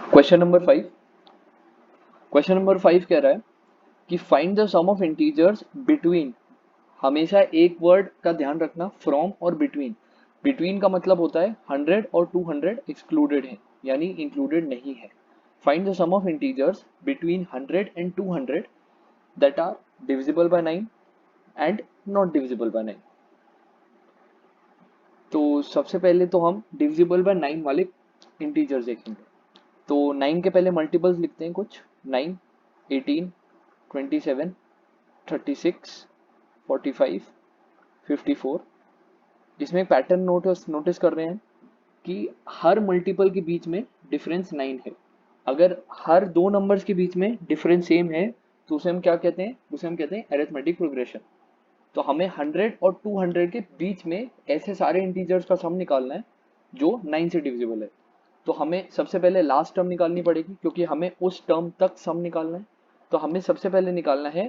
Question number 5। Question number 5 कह रहा है कि find the sum of integers between. हमेशा एक वर्ड का ध्यान रखना, फ्रॉम और बिटवीन। बिटवीन का मतलब होता है 100 और 200 एक्सक्लूडेड है, यानी इंक्लूडेड नहीं है। Find the sum of integers between 100 and 200 that are divisible by 9 and not divisible by 9। तो सबसे पहले तो हम डिविजिबल बाय 9 वाले इंटीजर्स देखेंगे। तो 9 के पहले मल्टीपल्स लिखते हैं कुछ। 9, 18, 27, 36, 45, 54। इसमें एक पैटर्न नोटिस कर रहे हैं कि हर मल्टीपल के बीच में डिफरेंस 9 है। अगर हर दो नंबर्स के बीच में डिफरेंस सेम है तो उसे हम क्या कहते हैं? उसे हम कहते हैं अरिथमेटिक प्रोग्रेशन। तो हमें 100 और 200 के बीच में ऐसे सारे इंटीजर्स का सम निकालना है जो 9 से डिविजिबल है। तो हमें सबसे पहले लास्ट टर्म निकालनी पड़ेगी, क्योंकि हमें उस टर्म तक सम निकालना है। तो हमें सबसे पहले निकालना है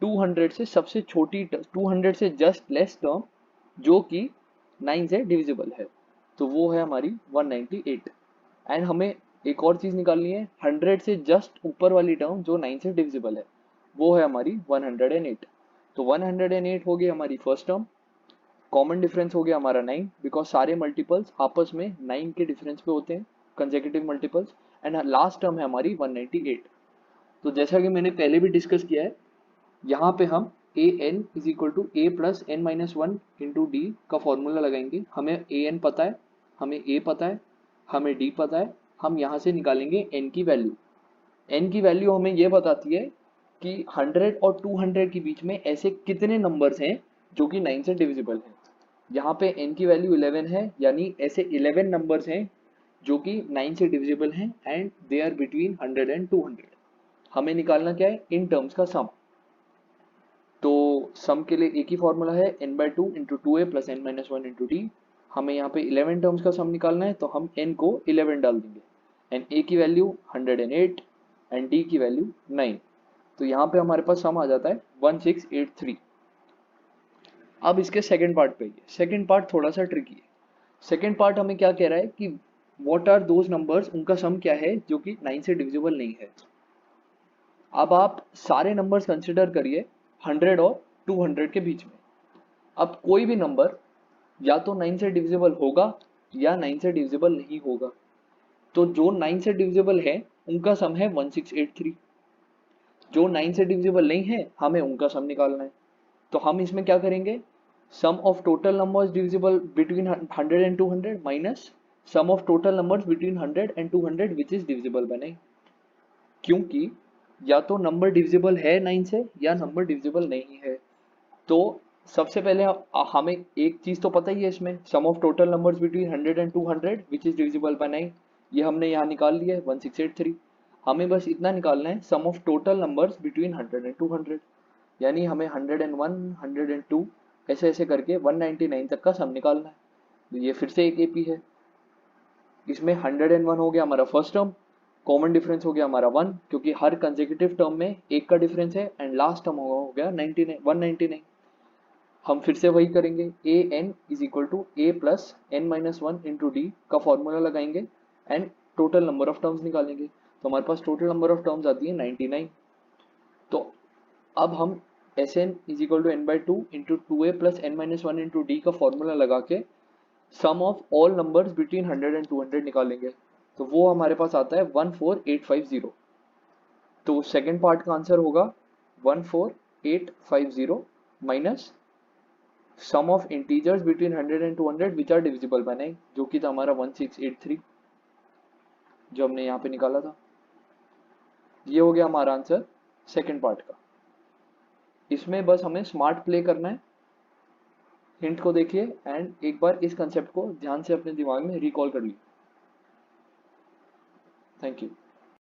200 से सबसे छोटी 200 से जस्ट लेस टर्म जो कि 9 से डिविजिबल है। तो वो है हमारी 198। एंड हमें एक और चीज निकालनी है 100 से जस्ट ऊपर वाली टर्म जो 9 से डिविजिबल है, वो है हमारी 108। तो 108 हो गई हमारी फर्स्ट टर्म। कॉमन डिफरेंस हो गया हमारा 9, बिकॉज सारे मल्टीपल्स आपस में 9 के डिफरेंस पे होते हैं, consecutive multiples. And last term है हमारी 198। तो जैसा कि मैंने पहले भी डिस्कस किया है, यहाँ पे हम A N is equal to A plus N minus one into D का फॉर्मूला लगाएंगे। हमें ए एन पता है, हमें ए पता है, हमें डी पता है। हम यहाँ से निकालेंगे एन की वैल्यू। एन की वैल्यू हमें ये बताती है कि 100 और 200 के बीच में ऐसे कितने नंबर्स हैं जो कि 9 से डिविजिबल हैं। यहाँ पे n की वैल्यू 11 है, यानी ऐसे 11 नंबर्स हैं जो कि 9 से डिविजिबल हैं and they are between 100 and 200। हमें निकालना क्या है? इन टर्म्स का सम। तो सम के लिए एक ही फॉर्मूला है n/2 into 2a plus n minus one into D. हमें यहाँ पे 11 टर्म्स का सम निकालना है, तो हम n को 11 डाल देंगे। एंड a की वैल्यू 108 एंड d की वैल्यू 9। तो यहाँ पे हमारे पास सम आ जाता है 1683। अब इसके सेकंड पार्ट पे आइए। सेकंड पार्ट थोड़ा सा ट्रिकी है। सेकंड पार्ट हमें क्या कह रहा है कि व्हाट आर दोज नंबर्स, उनका सम क्या है जो कि 9 से डिविजिबल नहीं है। अब आप सारे नंबर्स कंसिडर करिए 100 और 200 के बीच में। अब कोई भी नंबर या तो 9 से डिविजिबल होगा या 9 से डिविजिबल नहीं होगा। तो जो 9 से डिविजिबल है उनका सम है 1683। जो 9 से डिविजिबल नहीं है हमें उनका सम निकालना है। तो हम इसमें क्या करेंगे? Sum of total numbers divisible between 100 and 200 minus sum of total numbers between 100 and 200 which is divisible by 9। क्योंकि या तो नंबर डिविजिबल है 9 से या नंबर डिविजिबल नहीं है। तो सबसे पहले हमें एक चीज तो पता ही है, इसमें sum of total numbers between 100 and 200 which is divisible by 9। ये हमने यहाँ निकाल लिया है 1683। हमें बस इतना निकालना है sum of total numbers between 100 and 200, यानी हमें 101, 102 ऐसे ऐसे करके 199 तक का सम निकालना है। तो ये फिर से एक एपी है। इसमें 101 हो गया हमारा फर्स्ट टर्म, कॉमन डिफरेंस हो गया हमारा 1, क्योंकि हर कंसेक्यूटिव टर्म में एक का डिफरेंस है। एंड लास्ट टर्म हो गया 99, 199। हम फिर से वही करेंगे, A N is equal to A plus N minus one into D का फॉर्मूला लगाएंगे and total number of terms निकालेंगे। तो हमारे पास टोटल नंबर ऑफ टर्म्स आती है 99। तो अब हम S N is equal to n/2 into 2a plus N minus one into D का फॉर्मूला लगा के sum of all numbers between 100 and 200 निकालेंगे। तो वो हमारे पास आता है 14850। तो सेकेंड पार्ट का आंसर होगा 14850 minus sum of integers between 100 and 200 which are divisible by 9, जो कि था हमारा 1683 जो हमने यहाँ पे निकाला था। ये हो गया हमारा आंसर सेकेंड पार्ट का। इसमें बस हमें स्मार्ट प्ले करना है। हिंट को देखिए एंड एक बार इस कंसेप्ट को ध्यान से अपने दिमाग में रिकॉल कर लीजिए। Thank you.